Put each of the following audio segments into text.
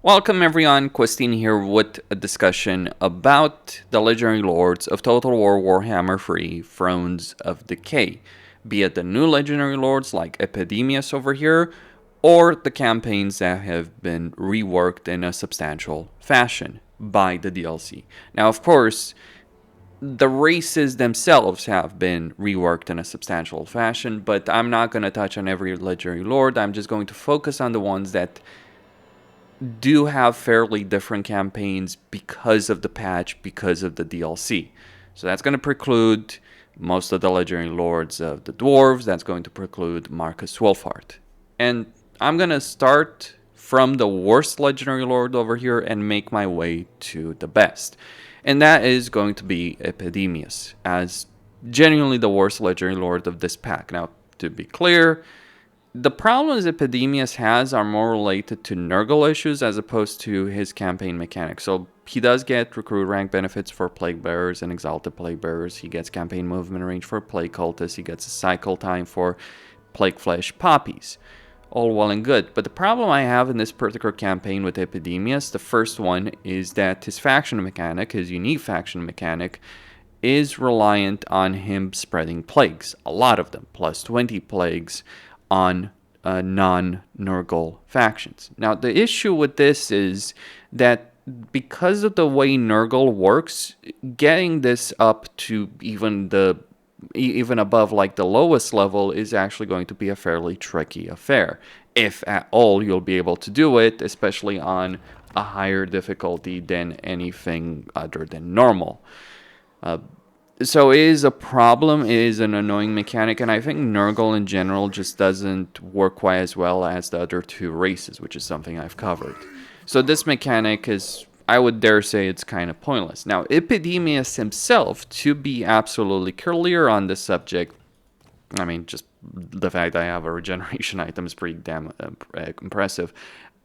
Welcome everyone, Questin here with a discussion about the Legendary Lords of Total War Warhammer 3 Thrones of Decay, be it the new Legendary Lords like Epidemius over here, or the campaigns that have been reworked in a substantial fashion by the DLC. Now of course, the races themselves have been reworked in a substantial fashion, but I'm not going to touch on every Legendary Lord. I'm just going to focus on the ones that do have fairly different campaigns because of the patch, because of the DLC. So that's going to preclude most of the Legendary Lords of the Dwarves. That's going to preclude Marcus Wolfhard. And I'm going to start from the worst Legendary Lord over here and make my way to the best. And that is going to be Epidemius, as genuinely the worst Legendary Lord of this pack. Now, to be clear, the problems Epidemius has are more related to Nurgle issues as opposed to his campaign mechanics. So he does get recruit rank benefits for Plague Bearers and Exalted Plague Bearers. He gets campaign movement range for Plague Cultists. He gets a cycle time for Plague Flesh Poppies. All well and good. But the problem I have in this particular campaign with Epidemius, the first one, is that his faction mechanic, his unique faction mechanic, is reliant on him spreading plagues. A lot of them, plus 20 plagues on non-Nurgle factions. Now, the issue with this is that because of the way Nurgle works, getting this up to even above like the lowest level is actually going to be a fairly tricky affair. If at all you'll be able to do it, especially on a higher difficulty than anything other than normal. So it is a problem, it is an annoying mechanic, and I think Nurgle in general just doesn't work quite as well as the other two races, which is something I've covered. So this mechanic is, I would dare say, it's kind of pointless. Now, Epidemius himself, to be absolutely clear on this subject, I mean, just the fact that I have a regeneration item is pretty damn impressive.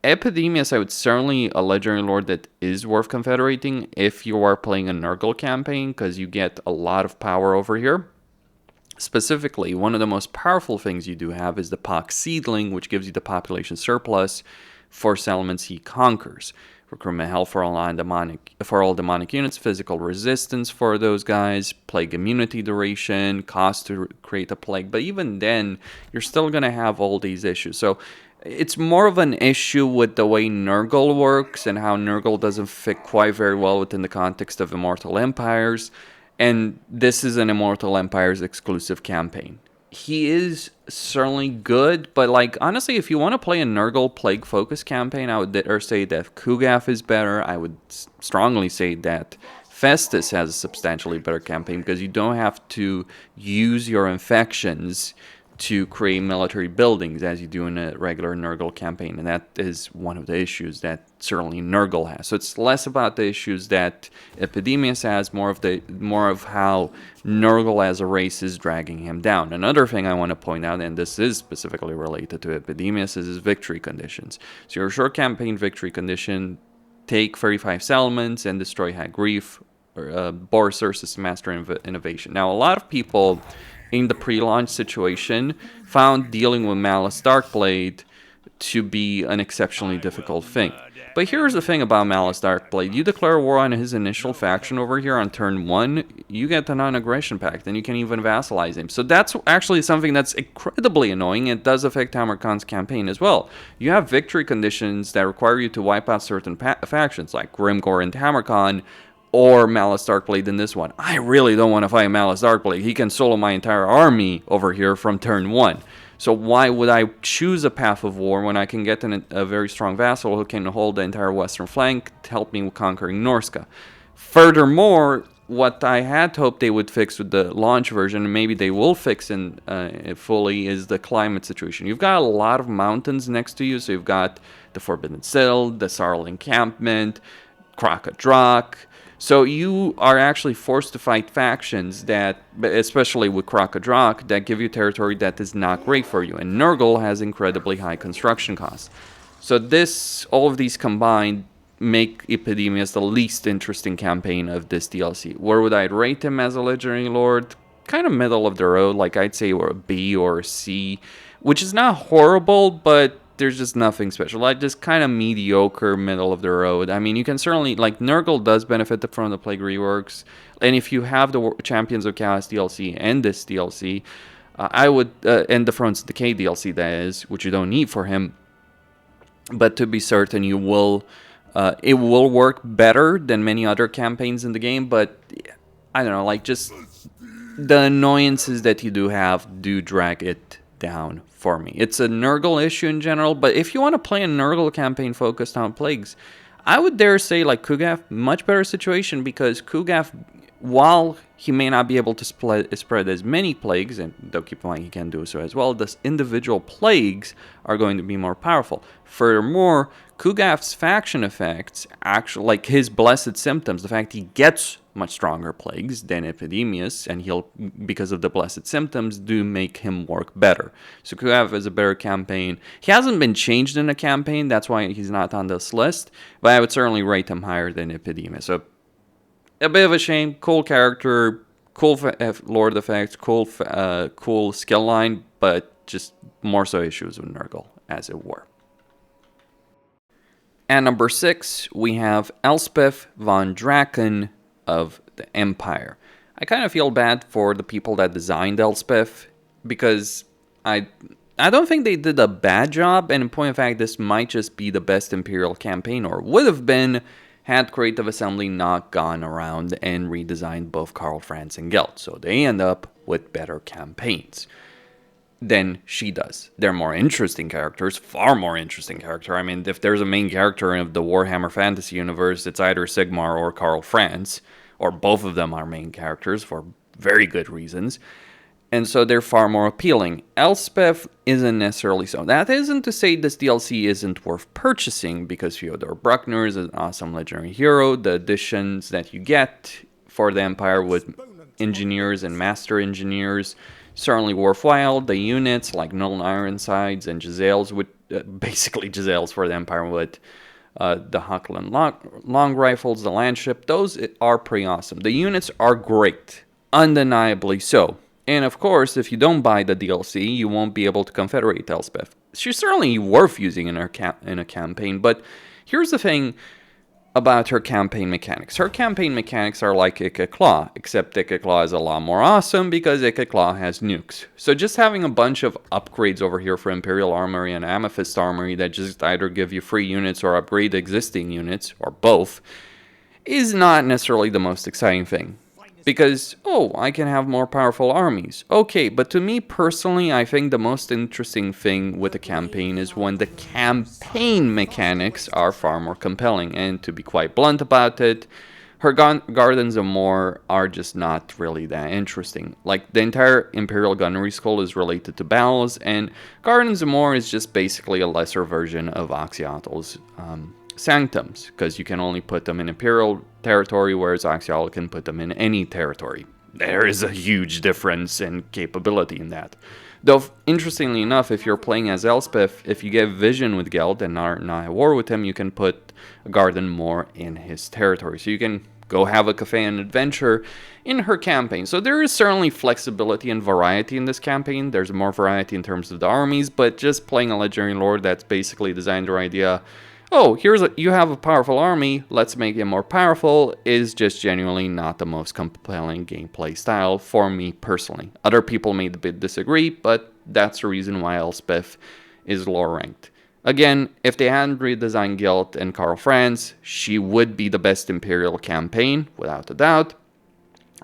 Epidemius, I would certainly a Legendary Lord that is worth confederating if you are playing a Nurgle campaign, because you get a lot of power over here. Specifically, one of the most powerful things you do have is the Pox Seedling, which gives you the population surplus for settlements he conquers. Recruitment health for all demonic units, physical resistance for those guys, plague immunity duration, cost to create a plague. But even then, you're still going to have all these issues. So it's more of an issue with the way Nurgle works and how Nurgle doesn't fit quite very well within the context of Immortal Empires. And this is an Immortal Empires exclusive campaign. He is certainly good, but like honestly, if you want to play a Nurgle Plague focus campaign, I would say that Kugaf is better. I would strongly say that Festus has a substantially better campaign because you don't have to use your infections to create military buildings as you do in a regular Nurgle campaign, and that is one of the issues that certainly Nurgle has. So it's less about the issues that Epidemius has, more of how Nurgle as a race is dragging him down. Another thing I want to point out, and this is specifically related to Epidemius, is his victory conditions. So your short campaign victory condition: take 35 settlements and destroy Hag Grief, or Boris System Master Innovation. Now, a lot of people in the pre-launch situation found dealing with Malice Darkblade to be an exceptionally difficult thing. But here's the thing about Malice Darkblade: you declare war on his initial faction over here on turn 1, you get the non-aggression pact, and you can even vassalize him. So that's actually something that's incredibly annoying. It does affect Tamurkhan's campaign as well. You have victory conditions that require you to wipe out certain factions like Grimgor and Tamurkhan, or Malice Darkblade in this one. I really don't want to fight Malice Darkblade. He can solo my entire army over here from turn 1. So why would I choose a path of war when I can get a very strong vassal who can hold the entire western flank to help me with conquering Norska? Furthermore, what I had hoped they would fix with the launch version, and maybe they will fix it fully, is the climate situation. You've got a lot of mountains next to you, so you've got the Forbidden Sill, the Sarl Encampment, Kraka-Drak. So you are actually forced to fight factions that, especially with Kraka-Drak, that give you territory that is not great for you. And Nurgle has incredibly high construction costs. So all of these combined make Epidemius the least interesting campaign of this DLC. Where would I rate him as a Legendary Lord? Kind of middle of the road, like I'd say a B or a C, which is not horrible, but there's just nothing special. Like, just kind of mediocre, middle of the road. I mean, you can certainly, like, Nurgle does benefit from the Plague reworks. And if you have the Champions of Chaos DLC and this DLC, I would, and the Thrones Decay DLC, that is, which you don't need for him. But to be certain, you will, it will work better than many other campaigns in the game. But I don't know, like, just the annoyances that you do have do drag it down for me. It's a Nurgle issue in general, but if you want to play a Nurgle campaign focused on plagues, I would dare say, like, Kugaf, much better situation, because Kugaf, while he may not be able to spread as many plagues, and though keep in mind he can do so as well, the individual plagues are going to be more powerful. Furthermore, Kugaf's faction effects, actually, like his blessed symptoms, the fact he gets much stronger plagues than Epidemius, and he'll, because of the blessed symptoms, do make him work better. So Kugaf is a better campaign. He hasn't been changed in a campaign, that's why he's not on this list, but I would certainly rate him higher than Epidemius. So a bit of a shame. Cool character, cool Lord effects, cool skill line, but just more so issues with Nurgle, as it were. At number 6, we have Elspeth von Draken of the Empire. I kind of feel bad for the people that designed Elspeth, because I don't think they did a bad job, and in point of fact, this might just be the best Imperial campaign, or would have been, had Creative Assembly not gone around and redesigned both Karl Franz and Gelt. So they end up with better campaigns than she does. They're more interesting characters, far more interesting character. I mean, if there's a main character in the Warhammer Fantasy universe, it's either Sigmar or Karl Franz, or both of them are main characters for very good reasons. And so they're far more appealing. Elspeth isn't necessarily so. That isn't to say this DLC isn't worth purchasing, because Fyodor Bruckner is an awesome legendary hero. The additions that you get for the Empire with engineers and master engineers, certainly worthwhile. The units like Null Ironsides and Giselles, with basically Giselles for the Empire with the Huckland long rifles, the Landship, those are pretty awesome. The units are great, undeniably so. And of course, if you don't buy the DLC, you won't be able to confederate Elspeth. She's certainly worth using in a campaign, but here's the thing about her campaign mechanics. Her campaign mechanics are like Claw, except Claw is a lot more awesome because Claw has nukes. So just having a bunch of upgrades over here for Imperial Armory and Amethyst Armory that just either give you free units or upgrade existing units, or both, is not necessarily the most exciting thing. Because, oh, I can have more powerful armies. Okay, but to me personally, I think the most interesting thing with a campaign is when the campaign mechanics are far more compelling. And to be quite blunt about it, her Gardens of Moor are just not really that interesting. Like, the entire Imperial Gunnery School is related to battles, and Gardens of Moor is just basically a lesser version of Oxyatal's sanctums, because you can only put them in Imperial territory, whereas Oxyatal can put them in any territory. There is a huge difference in capability in that. Though, interestingly enough, if you're playing as Elspeth, if you get Vision with Gelt and are not at war with him, you can put a Garden more in his territory. So you can go have a cafe and adventure in her campaign. So there is certainly flexibility and variety in this campaign. There's more variety in terms of the armies, but just playing a Legendary Lord that's basically designed your idea, oh, you have a powerful army, let's make it more powerful, is just genuinely not the most compelling gameplay style for me personally. Other people may disagree, but that's the reason why Elspeth is lower ranked. Again, if they hadn't redesigned Gelt and Karl Franz, she would be the best Imperial campaign, without a doubt.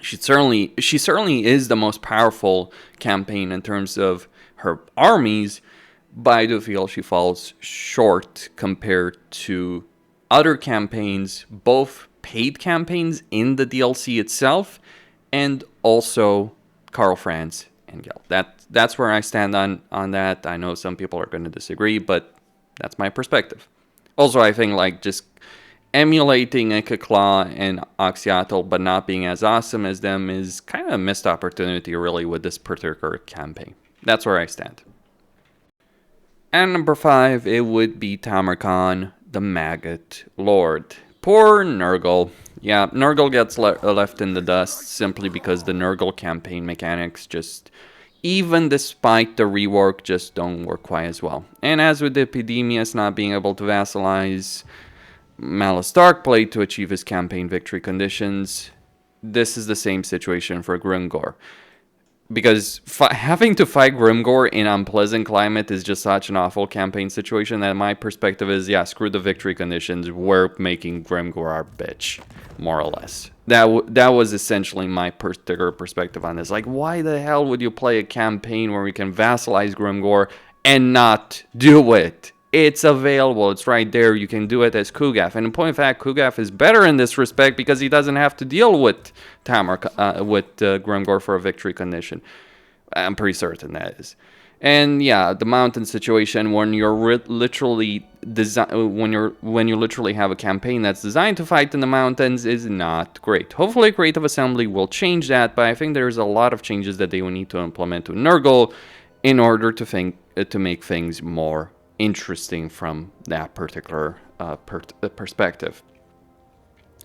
She certainly is the most powerful campaign in terms of her armies, but I do feel she falls short compared to other campaigns, both paid campaigns in the DLC itself, and also Karl Franz and Gelt. That's where I stand on that. I know some people are going to disagree, but that's my perspective. Also, I think like just emulating Claw and Oxyatal, but not being as awesome as them, is kind of a missed opportunity, really, with this particular campaign. That's where I stand. And number 5, it would be Tamurkhan, the Maggot Lord. Poor Nurgle. Yeah, Nurgle gets left in the dust simply because the Nurgle campaign mechanics just even despite the rework, just don't work quite as well. And as with the Epidemius not being able to vassalize Malice Darkblade to achieve his campaign victory conditions, this is the same situation for Grimgor. Because having to fight Grimgor in unpleasant climate is just such an awful campaign situation that my perspective is, yeah, screw the victory conditions, we're making Grimgor our bitch, more or less. That was essentially my particular perspective on this. Like, why the hell would you play a campaign where we can vassalize Grimgor and not do it? It's available. It's right there. You can do it as Kugaf. And in point of fact, Kugaf is better in this respect because he doesn't have to deal with Grimgor for a victory condition. I'm pretty certain that is. And yeah, the mountain situation when you're literally when you literally have a campaign that's designed to fight in the mountains is not great. Hopefully, Creative Assembly will change that, but I think there's a lot of changes that they will need to implement to Nurgle in order to make things more interesting from that particular perspective.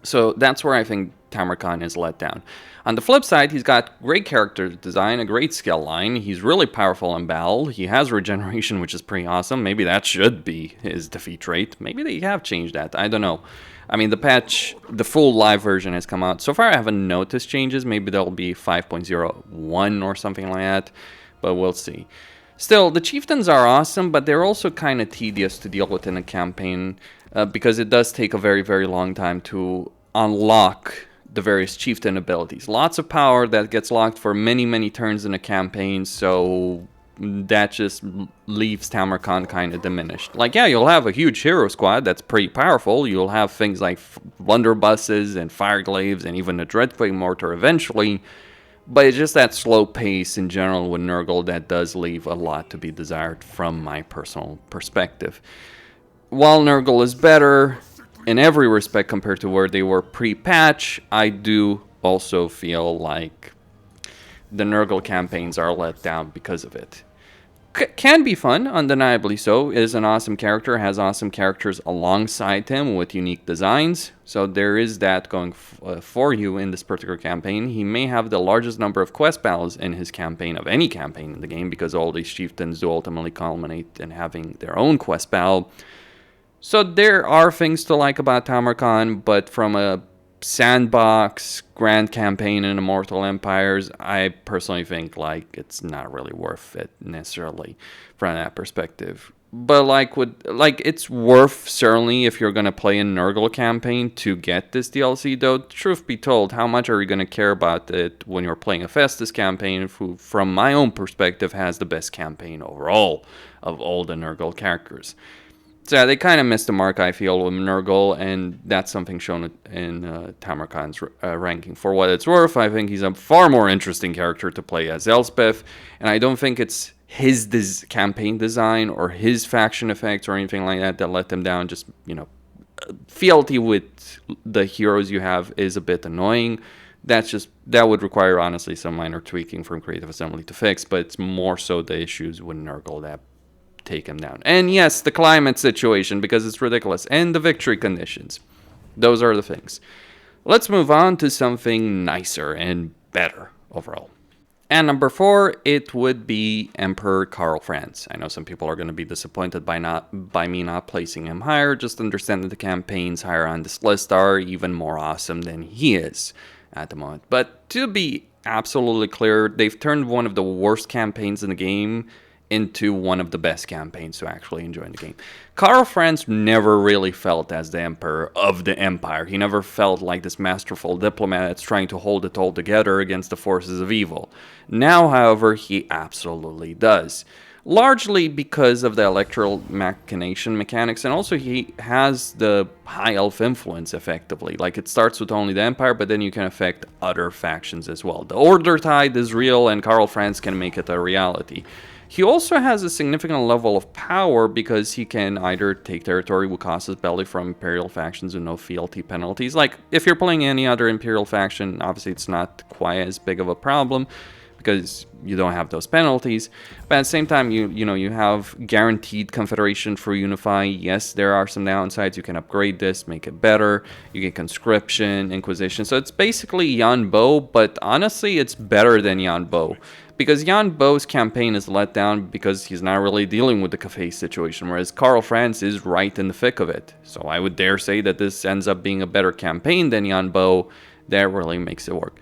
So that's where I think Tamurkhan is let down. On the flip side, he's got great character design, a great skill line. He's really powerful in battle. He has regeneration, which is pretty awesome. Maybe that should be his defeat rate. Maybe they have changed that. I don't know. I mean, the full live version has come out. So far, I haven't noticed changes. Maybe there'll be 5.01 or something like that, but we'll see. Still, the chieftains are awesome, but they're also kind of tedious to deal with in a campaign because it does take a very, very long time to unlock the various chieftain abilities. Lots of power that gets locked for many, many turns in a campaign, so that just leaves Tamurkhan kind of diminished. Like, yeah, you'll have a huge hero squad that's pretty powerful. You'll have things like blunderbusses and fireglaves and even a Dreadquake Mortar eventually, but it's just that slow pace in general with Nurgle that does leave a lot to be desired from my personal perspective. While Nurgle is better in every respect compared to where they were pre-patch, I do also feel like the Nurgle campaigns are let down because of it. Can be fun, undeniably so. Is an awesome character, has awesome characters alongside him with unique designs. So there is that going for you in this particular campaign. He may have the largest number of quest battles in his campaign of any campaign in the game because all these chieftains do ultimately culminate in having their own quest battle. So there are things to like about Tamurkhan, but from a sandbox grand campaign in Immortal Empires, I personally think like it's not really worth it necessarily from that perspective. But it's worth certainly if you're gonna play a Nurgle campaign to get this DLC. Though truth be told, how much are you gonna care about it when you're playing a Festus campaign, who, from my own perspective, has the best campaign overall of all the Nurgle characters? So yeah, they kind of missed the mark, I feel, with Nurgle, and that's something shown in Tamurkhan's ranking. For what it's worth, I think he's a far more interesting character to play as Elspeth, and I don't think it's his campaign design or his faction effects or anything like that that let them down. Just, fealty with the heroes you have is a bit annoying. That would require, honestly, some minor tweaking from Creative Assembly to fix, but it's more so the issues with Nurgle that take him down. And yes, the climate situation, because it's ridiculous, and the victory conditions. Those are the things. Let's move on to something nicer and better overall. And number 4, it would be Emperor Karl Franz. I know some people are going to be disappointed by me not placing him higher. Just understand that the campaigns higher on this list are even more awesome than he is at the moment. But to be absolutely clear, they've turned one of the worst campaigns in the game into one of the best campaigns to actually enjoy the game. Karl Franz never really felt as the Emperor of the Empire. He never felt like this masterful diplomat that's trying to hold it all together against the forces of evil. Now, however, he absolutely does. Largely because of the electoral machination mechanics, and also he has the high elf influence effectively. Like, it starts with only the Empire, but then you can affect other factions as well. The Order Tide is real, and Karl Franz can make it a reality. He also has a significant level of power because he can either take territory with Casus Belli from Imperial factions with no fealty penalties. Like, if you're playing any other Imperial faction, obviously it's not quite as big of a problem because you don't have those penalties. But at the same time, you have guaranteed Confederation for Unify. Yes, there are some downsides. You can upgrade this, make it better. You get Conscription, Inquisition. So it's basically Yan Bo, but honestly, it's better than Yan Bo. Because Jan Bo's campaign is let down because he's not really dealing with the cafe situation, whereas Karl Franz is right in the thick of it. So I would dare say that this ends up being a better campaign than Jan Bo. That really makes it work.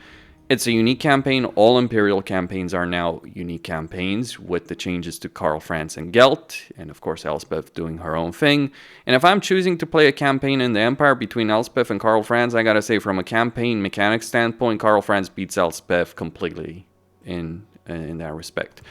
It's a unique campaign. All Imperial campaigns are now unique campaigns with the changes to Karl Franz and Gelt, and of course Elspeth doing her own thing. And if I'm choosing to play a campaign in the Empire between Elspeth and Karl Franz, I gotta say from a campaign mechanics standpoint, Karl Franz beats Elspeth completely in that respect.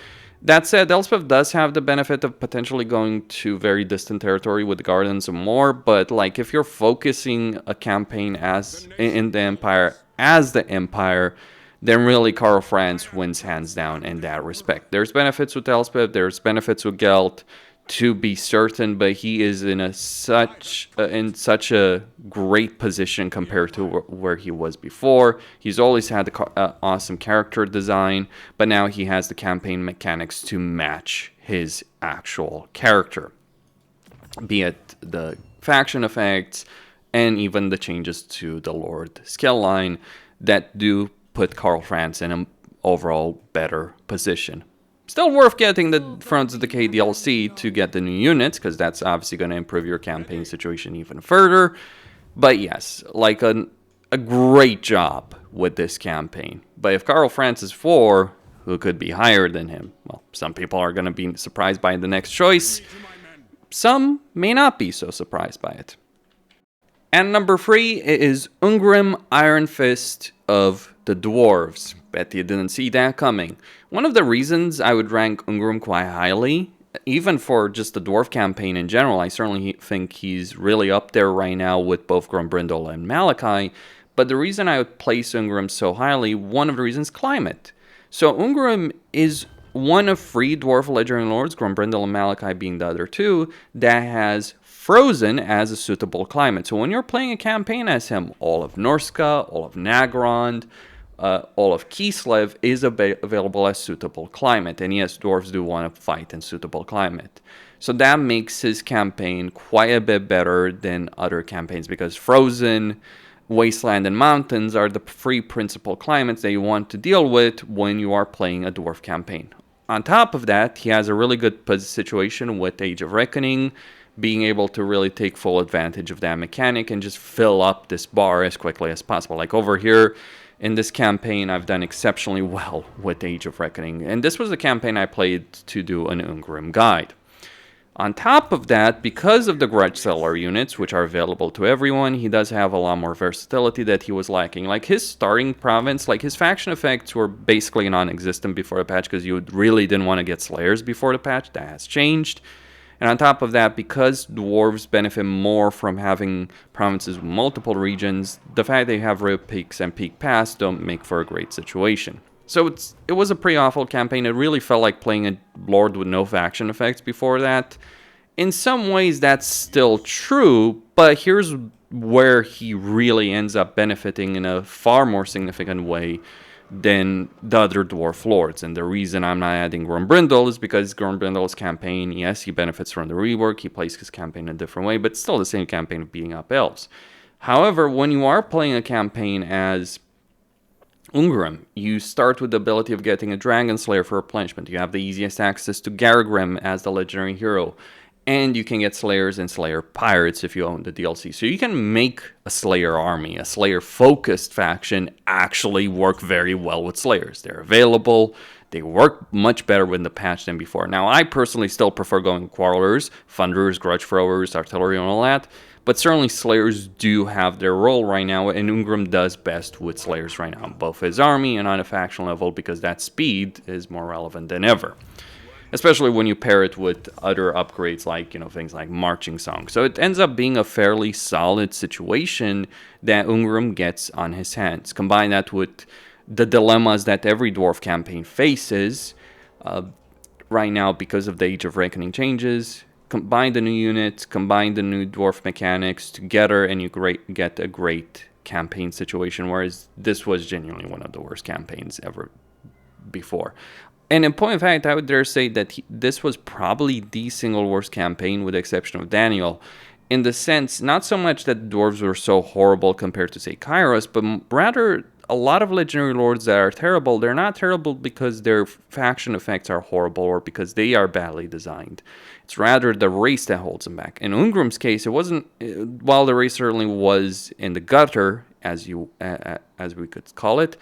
That said, Elspeth does have the benefit of potentially going to very distant territory with the Gardens and more, but like if you're focusing a campaign as in the Empire as the Empire, then really Karl Franz wins hands down in that respect. There's benefits with Elspeth, there's benefits with Gelt, to be certain, but he is in such a great position compared to where he was before. He's always had the awesome character design, but now he has the campaign mechanics to match his actual character, be it the faction effects and even the changes to the Lord skill line that do put Karl Franz in an overall better position. Still worth getting the Thrones of Decay DLC to get the new units, because that's obviously going to improve your campaign situation even further. But yes, like a great job with this campaign. But if Karl Franz is 4, who could be higher than him? Well, some people are going to be surprised by the next choice. Some may not be so surprised by it. And number 3 is Ungrim Ironfist of the Dwarves. Bet you didn't see that coming. One of the reasons I would rank Ungrim quite highly, even for just the Dwarf campaign in general, I certainly think he's really up there right now with both Grombrindal and Malakai, but the reason I would place Ungrim so highly, one of the reasons, climate. So Ungrim is one of 3 Dwarf Legendary Lords, Grombrindal and Malakai being the other 2, that has Frozen as a suitable climate. So when you're playing a campaign as him, all of Norska, all of Nagrand, all of Kislev is available as suitable climate. And yes, dwarves do want to fight in suitable climate. So that makes his campaign quite a bit better than other campaigns, because Frozen, Wasteland, and Mountains are the 3 principal climates that you want to deal with when you are playing a dwarf campaign. On top of that, he has a really good situation with Age of Reckoning, being able to really take full advantage of that mechanic and just fill up this bar as quickly as possible. Like over here in this campaign, I've done exceptionally well with Age of Reckoning. And this was the campaign I played to do an Ungrim guide. On top of that, because of the Grudge Seller units, which are available to everyone, he does have a lot more versatility that he was lacking. Like his starting province, like his faction effects were basically non-existent before the patch, because you really didn't want to get Slayers before the patch. That has changed. And on top of that, because dwarves benefit more from having provinces with multiple regions, the fact they have Rift Peaks and Peak Pass don't make for a great situation. So it was a pretty awful campaign. It really felt like playing a lord with no faction effects before that. In some ways, that's still true, but here's where he really ends up benefiting in a far more significant way than the other dwarf lords. And the reason I'm not adding Grombrindal is because Grombrindal's campaign, yes, he benefits from the rework, he plays his campaign in a different way, but still the same campaign of beating up elves. However, when you are playing a campaign as Ungrim, you start with the ability of getting a Dragon Slayer for replenishment. You have the easiest access to Gargrim as the legendary hero, and you can get Slayers and Slayer Pirates if you own the DLC. So you can make a Slayer army, a Slayer-focused faction, actually work very well with Slayers. They're available. They work much better with the patch than before. Now, I personally still prefer going Quarrelers, Thunderers, Grudge Throwers, Artillery, and all that. But certainly Slayers do have their role right now, and Ungrim does best with Slayers right now, both his army and on a faction level, because that speed is more relevant than ever. Especially when you pair it with other upgrades like, things like Marching Song. So it ends up being a fairly solid situation that Ungrim gets on his hands. Combine that with the dilemmas that every dwarf campaign faces right now because of the Age of Reckoning changes. Combine the new units, combine the new dwarf mechanics together, and you get a great campaign situation, whereas this was genuinely one of the worst campaigns ever before. And in point of fact, I would dare say that this was probably the single worst campaign, with the exception of Daniel, in the sense, not so much that the dwarves were so horrible compared to, say, Kairos, but rather a lot of Legendary Lords that are terrible, they're not terrible because their faction effects are horrible or because they are badly designed. It's rather the race that holds them back. In Ungrim's case, it wasn't, while the race certainly was in the gutter, as we could call it,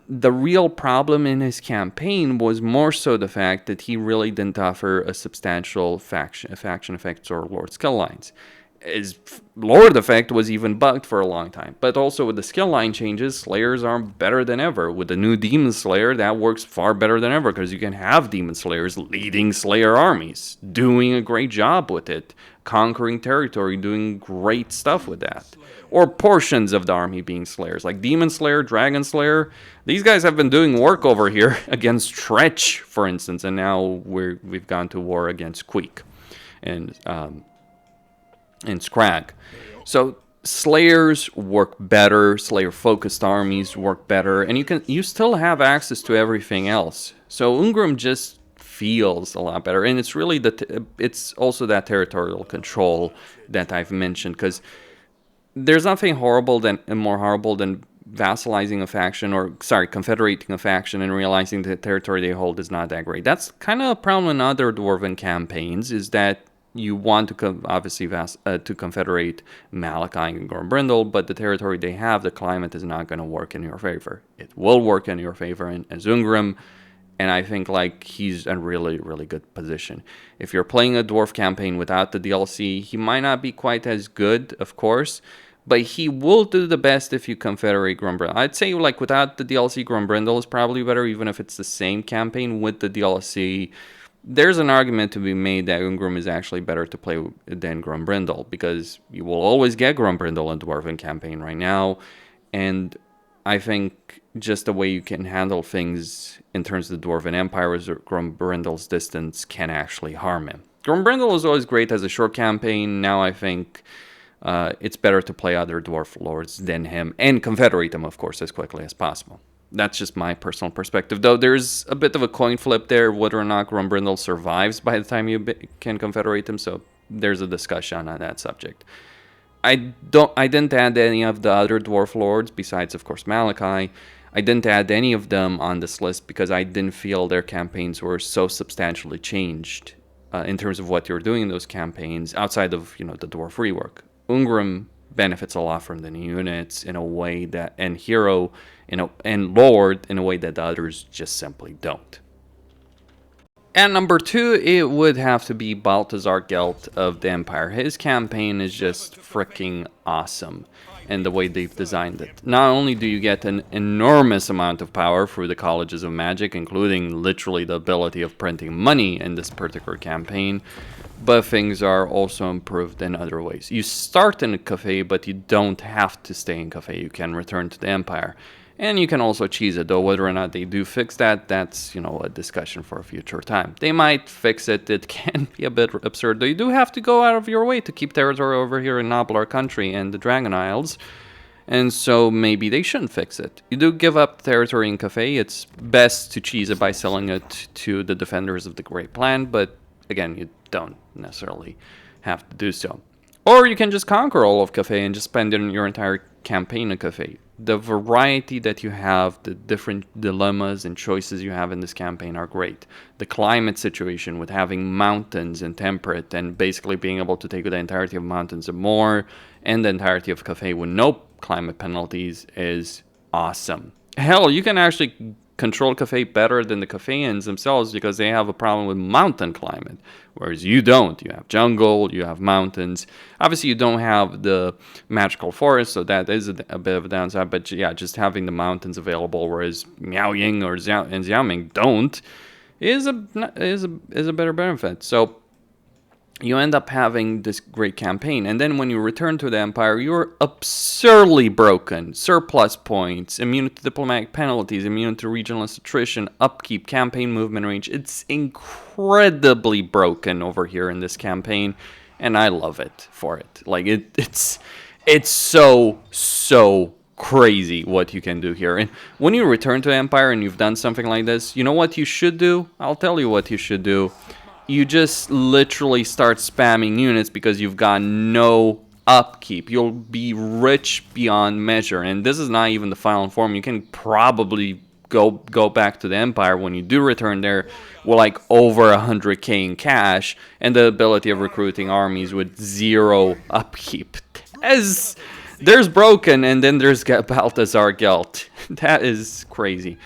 the real problem in his campaign was more so the fact that he really didn't offer a substantial faction effects or Lord skill lines. His Lord effect was even bugged for a long time. But also with the skill line changes, Slayers are better than ever. With the new Demon Slayer, that works far better than ever because you can have Demon Slayers leading Slayer armies, doing a great job with it, conquering territory, doing great stuff with that. Or portions of the army being Slayers, like Demon Slayer, Dragon Slayer. These guys have been doing work over here against Tretch, for instance, and now we've gone to war against Queek and Scrag. So Slayers work better, Slayer-focused armies work better, and you still have access to everything else. So Ungrim just feels a lot better, and it's really it's also that territorial control that I've mentioned, because there's nothing more horrible than vassalizing a faction, confederating a faction and realizing the territory they hold is not that great. That's kind of a problem in other Dwarven campaigns, is that you want to obviously to confederate Malakai and Gormbrindle, but the territory they have, the climate is not going to work in your favor. It will work in your favor in Ungrim, and I think he's in a really, really good position. If you're playing a Dwarf campaign without the DLC, he might not be quite as good, of course, but he will do the best if you confederate Gormbrindle. I'd say without the DLC, Gormbrindle is probably better, even if it's the same campaign with the DLC. There's an argument to be made that Ungrim is actually better to play than Gormbrindle, because you will always get Gormbrindle in Dwarven campaign right now, and I think just the way you can handle things in terms of the Dwarven Empire is Gormbrindle's distance can actually harm him. Gormbrindle is always great as a short campaign. Now I think it's better to play other Dwarf Lords than him, and confederate them, of course, as quickly as possible. That's just my personal perspective, though there's a bit of a coin flip there whether or not Gormbrindle survives by the time you can confederate him, so there's a discussion on that subject. I didn't add any of the other Dwarf Lords, besides, of course, Malakai. I didn't add any of them on this list because I didn't feel their campaigns were so substantially changed in terms of what you're doing in those campaigns, outside of, the Dwarf rework. Ungrim benefits a lot from the new units in a way that, and Hero, and Lord in a way that the others just simply don't. At number 2, it would have to be Balthasar Gelt of the Empire. His campaign is just freaking awesome, and the way they've designed it. Not only do you get an enormous amount of power through the Colleges of Magic, including literally the ability of printing money in this particular campaign, but things are also improved in other ways. You start in a cafe, but you don't have to stay in cafe. You can return to the Empire. And you can also cheese it, though whether or not they do fix that, that's, a discussion for a future time. They might fix it. It can be a bit absurd, though you do have to go out of your way to keep territory over here in Noblar Country and the Dragon Isles. And so maybe they shouldn't fix it. You do give up territory in Cafe. It's best to cheese it by selling it to the Defenders of the Great Plan, but again, you don't necessarily have to do so. Or you can just conquer all of Cafe and just spend your entire campaign in Cafe. The variety that you have, the different dilemmas and choices you have in this campaign are great. The climate situation with having mountains and temperate and basically being able to take the entirety of mountains and more and the entirety of Cafe with no climate penalties is awesome. Hell, you can actually control Cafe better than the Cafeans themselves because they have a problem with mountain climate, whereas you don't. You have jungle, you have mountains. Obviously, you don't have the magical forest, so that is a bit of a downside, but yeah, just having the mountains available, whereas Miaoying or Xiaoming don't, is a better benefit. So you end up having this great campaign, and then when you return to the Empire, you're absurdly broken. Surplus points, immune to diplomatic penalties, immune to regionalist attrition, upkeep, campaign movement range. It's incredibly broken over here in this campaign, and I love it for it. It's so crazy what you can do here. And when you return to Empire and you've done something like this, you know what you should do? I'll tell you what you should do. You just literally start spamming units because you've got no upkeep. You'll be rich beyond measure. And this is not even the final form. You can probably go back to the Empire when you do return there with like over 100k in cash and the ability of recruiting armies with 0 upkeep. There's broken, and then there's Balthasar Gelt. That is crazy.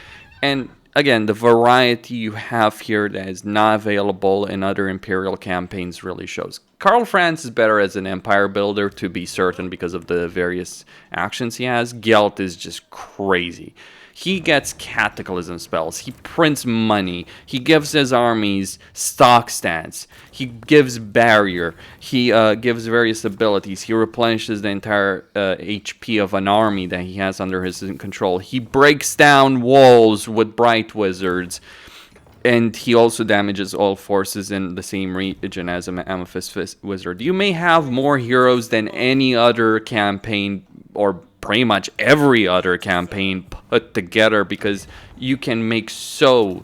And again, the variety you have here that is not available in other Imperial campaigns really shows. Karl Franz is better as an Empire builder, to be certain, because of the various actions he has. Gelt is just crazy. He gets cataclysm spells, he prints money, he gives his armies stock stats, he gives barrier, he gives various abilities, he replenishes the entire HP of an army that he has under his control, he breaks down walls with bright wizards, and he also damages all forces in the same region as an Amethyst wizard. You may have more heroes than any other campaign, or pretty much every other campaign put together, because you can make so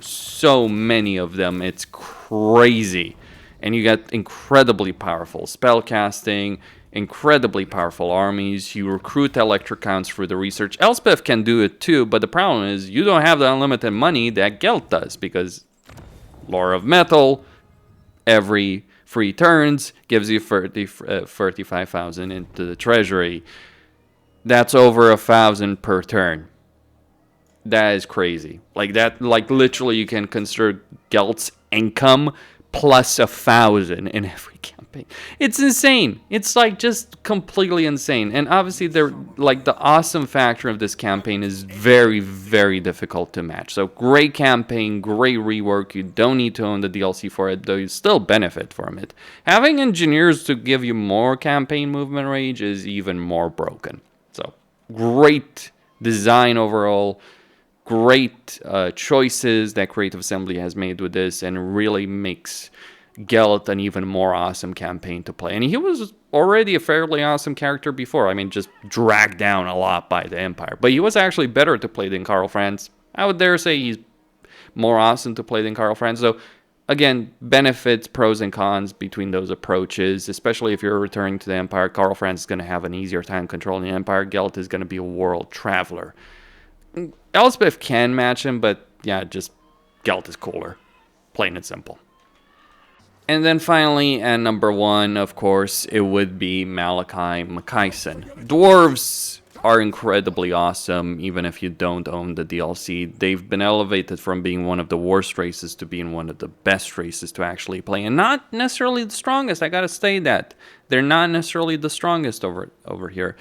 many of them. It's crazy. And you get incredibly powerful spellcasting, incredibly powerful armies. You recruit electric counts through the research. Elspeth can do it too, but the problem is you don't have the unlimited money that Gelt does, because Lore of Metal, every 3 turns, gives you 35,000 into the treasury. That's over 1,000 per turn. That is crazy. Like that, like literally you can consider Gelt's income plus 1,000 in every campaign. It's insane. It's like just completely insane. And obviously they're like, the awesome factor of this campaign is very difficult to match. So great campaign, great rework. You don't need to own the DLC for it, though you still benefit from it. Having engineers to give you more campaign movement range is even more broken. So, great design overall, great choices that Creative Assembly has made with this, and really makes Gelt an even more awesome campaign to play. And he was already a fairly awesome character before. I mean, just dragged down a lot by the Empire. But he was actually better to play than Karl Franz. I would dare say he's more awesome to play than Karl Franz, though. Again, benefits, pros and cons between those approaches, especially if you're returning to the Empire. Karl Franz is going to have an easier time controlling the Empire. Gelt is going to be a world traveler. Elspeth can match him, but yeah, just Gelt is cooler. Plain and simple. And then finally, at number 1, of course, it would be Malakai Makaisen. Dwarves are incredibly awesome, even if you don't own the DLC. They've been elevated from being one of the worst races to being one of the best races to actually play. And not necessarily the strongest, I gotta say that. They're not necessarily the strongest over here.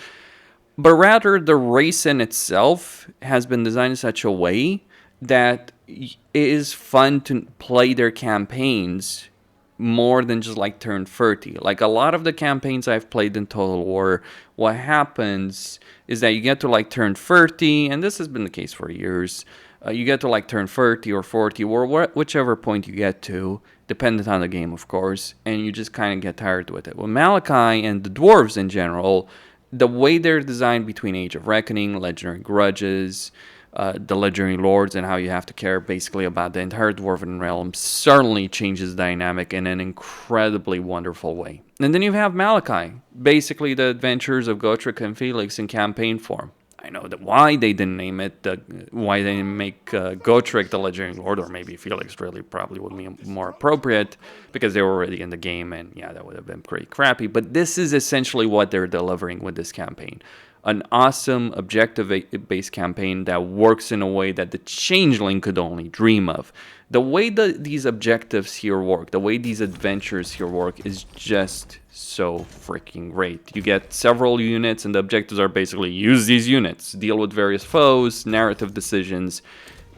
But rather, the race in itself has been designed in such a way that it is fun to play their campaigns more than just like turn 30. Like a lot of the campaigns I've played in Total War, what happens is that you get to like turn 30, and this has been the case for years. You get to like turn 30 or 40, or whichever point you get to, dependent on the game, of course, and you just kind of get tired with it. With Malakai and the dwarves in general, the way they're designed between Age of Reckoning, Legendary Grudges, the Legendary Lords, and how you have to care basically about the entire Dwarven realm certainly changes the dynamic in an incredibly wonderful way. And then you have Malakai, basically the adventures of Gotrek and Felix in campaign form. I know that why they didn't name it, why they didn't make Gotrek the Legendary Lord, or maybe Felix really probably would be more appropriate, because they were already in the game, and yeah, that would have been pretty crappy. But this is essentially what they're delivering with this campaign. An awesome objective-based campaign that works in a way that the Changeling could only dream of. The way these objectives here work, the way these adventures here work, is just so freaking great. You get several units, and the objectives are basically use these units, deal with various foes, narrative decisions.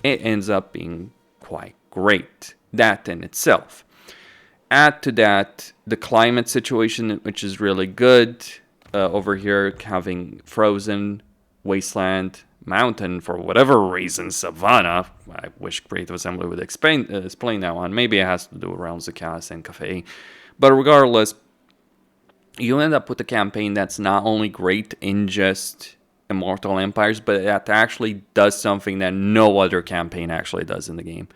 It ends up being quite great, that in itself. Add to that the climate situation, which is really good. Over here, having frozen, wasteland, mountain, for whatever reason, savanna. I wish Creative Assembly would explain that one. Maybe it has to do with Realms of Chaos and Cafe. But regardless, you end up with a campaign that's not only great in just Immortal Empires, but that actually does something that no other campaign actually does in the game.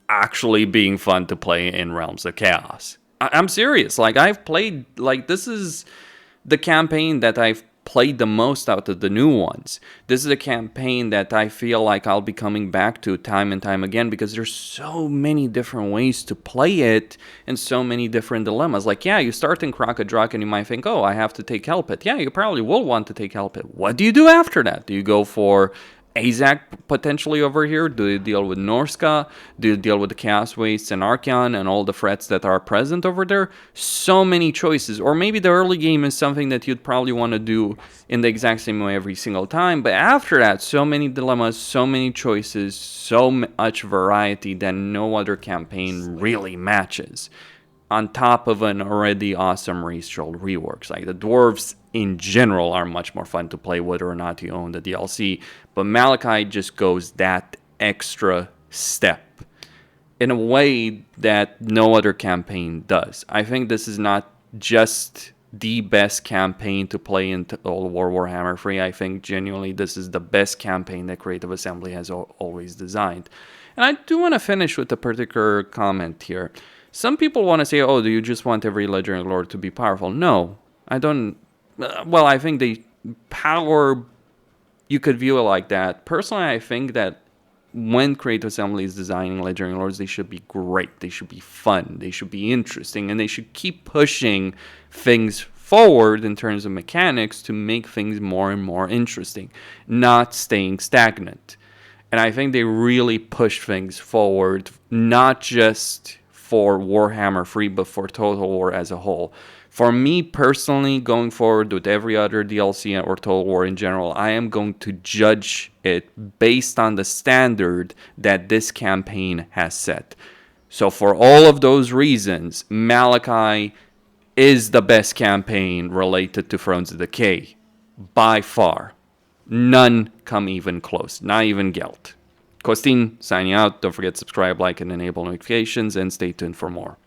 Actually being fun to play in Realms of Chaos. I'm serious. Like, I've played, like, this is the campaign that I've played the most out of the new ones. This is a campaign that I feel like I'll be coming back to time and time again because there's so many different ways to play it and so many different dilemmas. Like, yeah, you start in Kraka-Drak and you might think, oh, I have to take Elspeth. Yeah, you probably will want to take Elspeth. What do you do after that? Do you go for Azak potentially over here? Do you deal with Norska? Do you deal with the Chaos Wastes and Archeon and all the threats that are present over there? So many choices. Or maybe the early game is something that you'd probably want to do in the exact same way every single time. But after that, so many dilemmas, so many choices, so much variety that no other campaign really matches. On top of an already awesome race troll reworks. Like, the dwarves in general are much more fun to play whether or not you own the DLC, but Malakai just goes that extra step in a way that no other campaign does. I think this is not just the best campaign to play in Total War Warhammer 3. I think genuinely this is the best campaign that Creative Assembly has always designed. And I do want to finish with a particular comment here. Some people want to say, oh, do you just want every Legendary Lord to be powerful? No, I don't. Well, I think the power, you could view it like that. Personally, I think that when Creative Assembly is designing Legendary Lords, they should be great. They should be fun. They should be interesting. And they should keep pushing things forward in terms of mechanics to make things more and more interesting, not staying stagnant. And I think they really push things forward, not just for Warhammer 3, but for Total War as a whole. For me personally, going forward with every other DLC or Total War in general, I am going to judge it based on the standard that this campaign has set. So for all of those reasons, Malakai is the best campaign related to Thrones of Decay. By far. None come even close. Not even Gelt. Costin, signing out. Don't forget to subscribe, like, and enable notifications, and stay tuned for more.